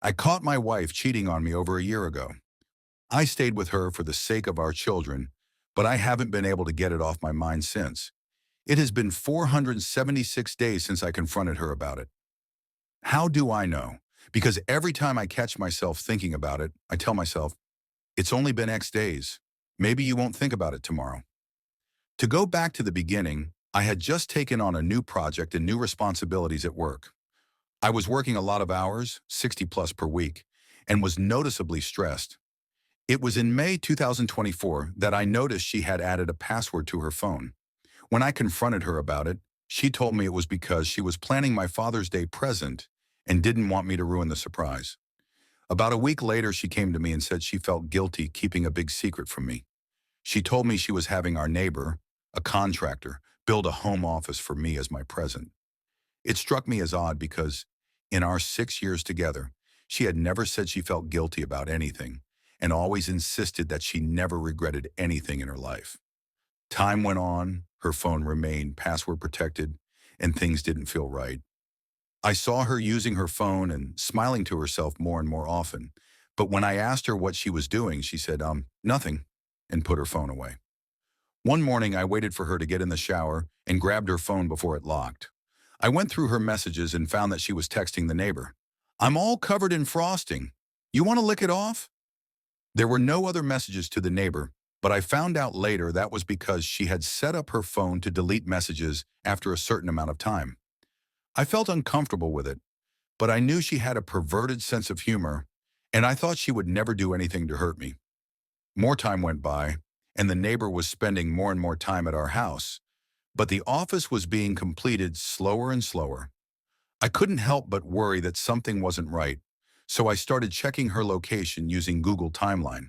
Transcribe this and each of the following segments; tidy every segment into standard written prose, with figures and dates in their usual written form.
I caught my wife cheating on me over a year ago. I stayed with her for the sake of our children, but I haven't been able to get it off my mind since. It has been 476 days since I confronted her about it. How do I know? Because every time I catch myself thinking about it, I tell myself, it's only been X days. Maybe you won't think about it tomorrow. To go back to the beginning, I had just taken on a new project and new responsibilities at work. I was working a lot of hours, 60 plus per week, and was noticeably stressed. It was in May 2024 that I noticed she had added a password to her phone. When I confronted her about it, she told me it was because she was planning my Father's Day present and didn't want me to ruin the surprise. About a week later, she came to me and said she felt guilty keeping a big secret from me. She told me she was having our neighbor, a contractor, build a home office for me as my present. It struck me as odd because, in our 6 years together, she had never said she felt guilty about anything and always insisted that she never regretted anything in her life. Time went on, her phone remained password protected, and things didn't feel right. I saw her using her phone and smiling to herself more and more often, but when I asked her what she was doing, she said, nothing, and put her phone away. One morning, I waited for her to get in the shower and grabbed her phone before it locked. I went through her messages and found that she was texting the neighbor. I'm all covered in frosting. You want to lick it off? There were no other messages to the neighbor, but I found out later that was because she had set up her phone to delete messages after a certain amount of time. I felt uncomfortable with it, but I knew she had a perverted sense of humor, and I thought she would never do anything to hurt me. More time went by, and the neighbor was spending more and more time at our house, but the office was being completed slower and slower. I couldn't help but worry that something wasn't right, so I started checking her location using Google Timeline.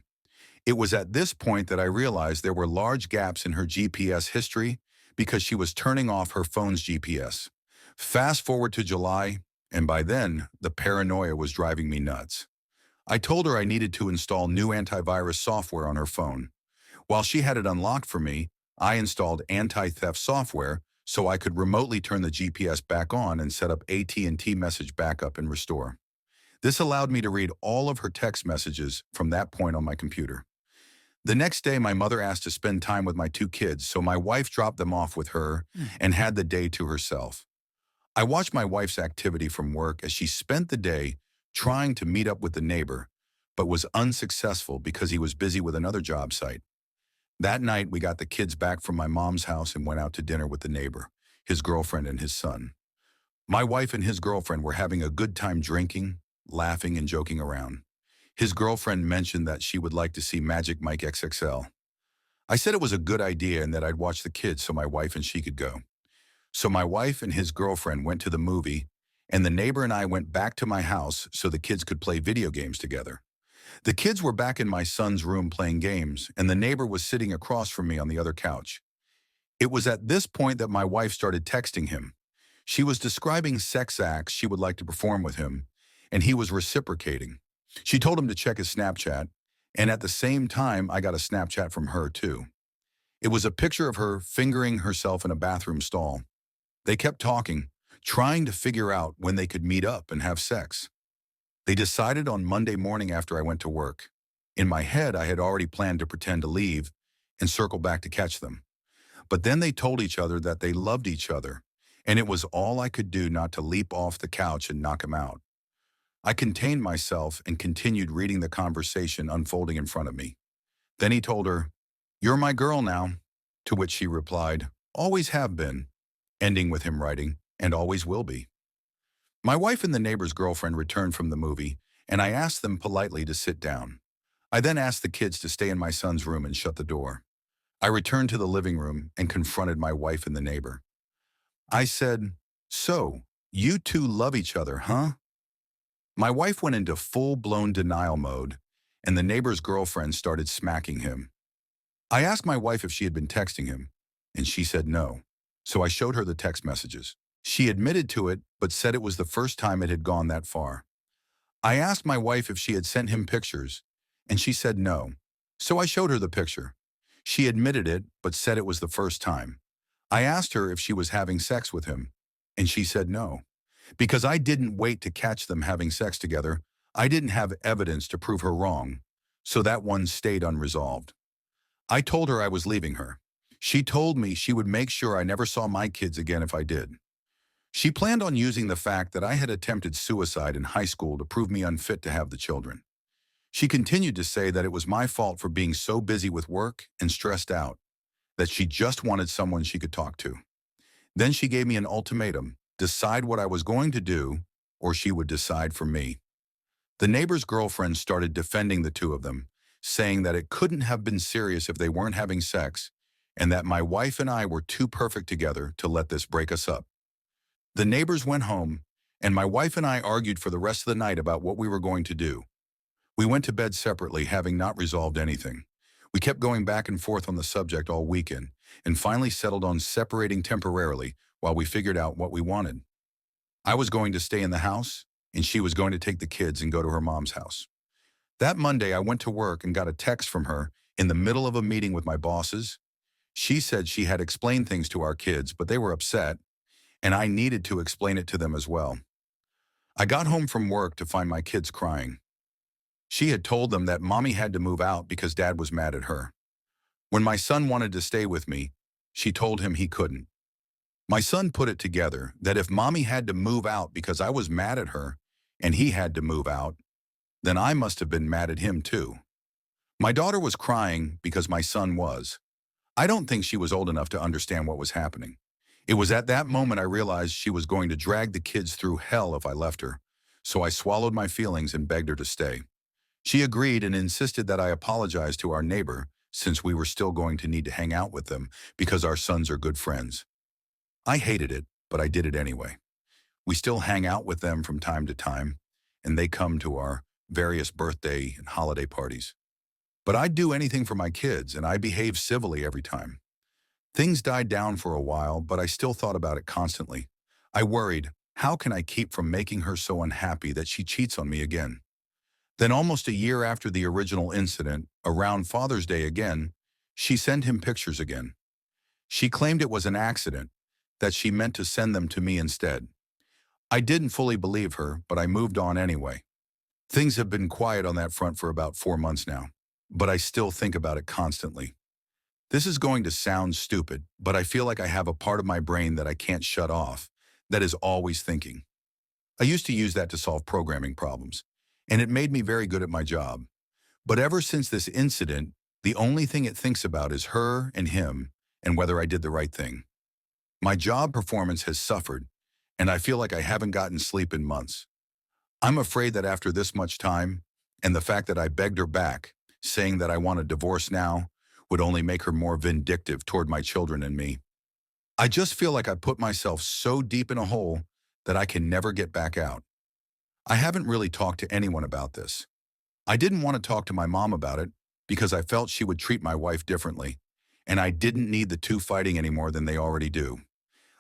It was at this point that I realized there were large gaps in her GPS history because she was turning off her phone's GPS. Fast forward to July, and by then, the paranoia was driving me nuts. I told her I needed to install new antivirus software on her phone. While she had it unlocked for me, I installed anti-theft software so I could remotely turn the GPS back on and set up AT&T message backup and restore. This allowed me to read all of her text messages from that point on my computer. The next day, my mother asked to spend time with my two kids, so my wife dropped them off with her and had the day to herself. I watched my wife's activity from work as she spent the day trying to meet up with the neighbor, but was unsuccessful because he was busy with another job site. That night, we got the kids back from my mom's house and went out to dinner with the neighbor, his girlfriend, and his son. My wife and his girlfriend were having a good time drinking, laughing, and joking around. His girlfriend mentioned that she would like to see Magic Mike XXL. I said it was a good idea and that I'd watch the kids so my wife and she could go. So my wife and his girlfriend went to the movie, and the neighbor and I went back to my house so the kids could play video games together. The kids were back in my son's room playing games, and the neighbor was sitting across from me on the other couch. It was at this point that my wife started texting him. She was describing sex acts she would like to perform with him, and he was reciprocating. She told him to check his Snapchat, and at the same time, I got a Snapchat from her too. It was a picture of her fingering herself in a bathroom stall. They kept talking, trying to figure out when they could meet up and have sex. They decided on Monday morning after I went to work. In my head, I had already planned to pretend to leave and circle back to catch them. But then they told each other that they loved each other, and it was all I could do not to leap off the couch and knock him out. I contained myself and continued reading the conversation unfolding in front of me. Then he told her, "You're my girl now," to which she replied, "Always have been," ending with him writing, "and always will be." My wife and the neighbor's girlfriend returned from the movie, and I asked them politely to sit down. I then asked the kids to stay in my son's room and shut the door. I returned to the living room and confronted my wife and the neighbor. I said, "So, you two love each other, huh?" My wife went into full-blown denial mode, and the neighbor's girlfriend started smacking him. I asked my wife if she had been texting him, and she said no. So I showed her the text messages. She admitted to it, but said it was the first time it had gone that far. I asked my wife if she had sent him pictures, and she said no. So I showed her the picture. She admitted it, but said it was the first time. I asked her if she was having sex with him, and she said no. Because I didn't wait to catch them having sex together, I didn't have evidence to prove her wrong, so that one stayed unresolved. I told her I was leaving her. She told me she would make sure I never saw my kids again if I did. She planned on using the fact that I had attempted suicide in high school to prove me unfit to have the children. She continued to say that it was my fault for being so busy with work and stressed out, that she just wanted someone she could talk to. Then she gave me an ultimatum: decide what I was going to do, or she would decide for me. The neighbor's girlfriend started defending the two of them, saying that it couldn't have been serious if they weren't having sex, and that my wife and I were too perfect together to let this break us up. The neighbors went home, and my wife and I argued for the rest of the night about what we were going to do. We went to bed separately, having not resolved anything. We kept going back and forth on the subject all weekend, and finally settled on separating temporarily while we figured out what we wanted. I was going to stay in the house, and she was going to take the kids and go to her mom's house. That Monday, I went to work and got a text from her in the middle of a meeting with my bosses. She said she had explained things to our kids, but they were upset, and I needed to explain it to them as well. I got home from work to find my kids crying. She had told them that mommy had to move out because dad was mad at her. When my son wanted to stay with me, she told him he couldn't. My son put it together that if mommy had to move out because I was mad at her and he had to move out, then I must have been mad at him too. My daughter was crying because my son was. I don't think she was old enough to understand what was happening. It was at that moment I realized she was going to drag the kids through hell if I left her, so I swallowed my feelings and begged her to stay. She agreed and insisted that I apologize to our neighbor, since we were still going to need to hang out with them because our sons are good friends. I hated it, but I did it anyway. We still hang out with them from time to time, and they come to our various birthday and holiday parties. But I'd do anything for my kids, and I behaved civilly every time. Things died down for a while, but I still thought about it constantly. I worried, how can I keep from making her so unhappy that she cheats on me again? Then almost a year after the original incident, around Father's Day again, she sent him pictures again. She claimed it was an accident, that she meant to send them to me instead. I didn't fully believe her, but I moved on anyway. Things have been quiet on that front for about 4 months now, but I still think about it constantly. This is going to sound stupid, but I feel like I have a part of my brain that I can't shut off, that is always thinking. I used to use that to solve programming problems, and it made me very good at my job. But ever since this incident, the only thing it thinks about is her and him and whether I did the right thing. My job performance has suffered, and I feel like I haven't gotten sleep in months. I'm afraid that after this much time, and the fact that I begged her back, saying that I want a divorce now, would only make her more vindictive toward my children and me. I just feel like I put myself so deep in a hole that I can never get back out. I haven't really talked to anyone about this. I didn't want to talk to my mom about it because I felt she would treat my wife differently, and I didn't need the two fighting any more than they already do.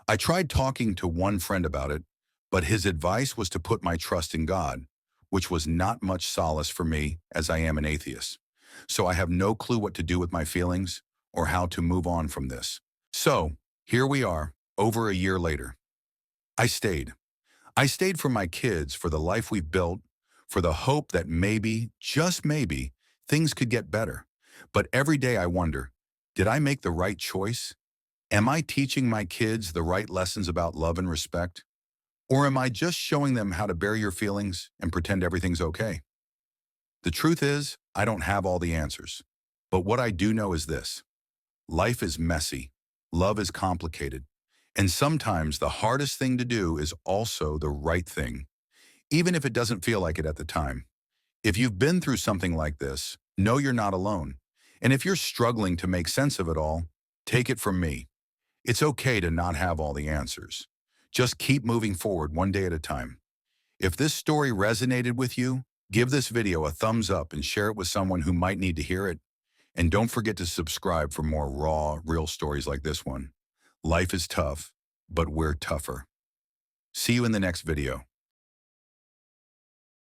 I tried talking to one friend about it, but his advice was to put my trust in God, which was not much solace for me as I am an atheist. So I have no clue what to do with my feelings or how to move on from this. So here we are, over a year later. I stayed. I stayed for my kids, for the life we've built, for the hope that maybe, just maybe, things could get better. But every day I wonder, did I make the right choice? Am I teaching my kids the right lessons about love and respect? Or am I just showing them how to bear your feelings and pretend everything's okay? The truth is, I don't have all the answers. But what I do know is this: life is messy, love is complicated, and sometimes the hardest thing to do is also the right thing, even if it doesn't feel like it at the time. If you've been through something like this, know you're not alone. And if you're struggling to make sense of it all, take it from me: it's okay to not have all the answers. Just keep moving forward one day at a time. If this story resonated with you, give this video a thumbs up and share it with someone who might need to hear it. And don't forget to subscribe for more raw, real stories like this one. Life is tough, but we're tougher. See you in the next video.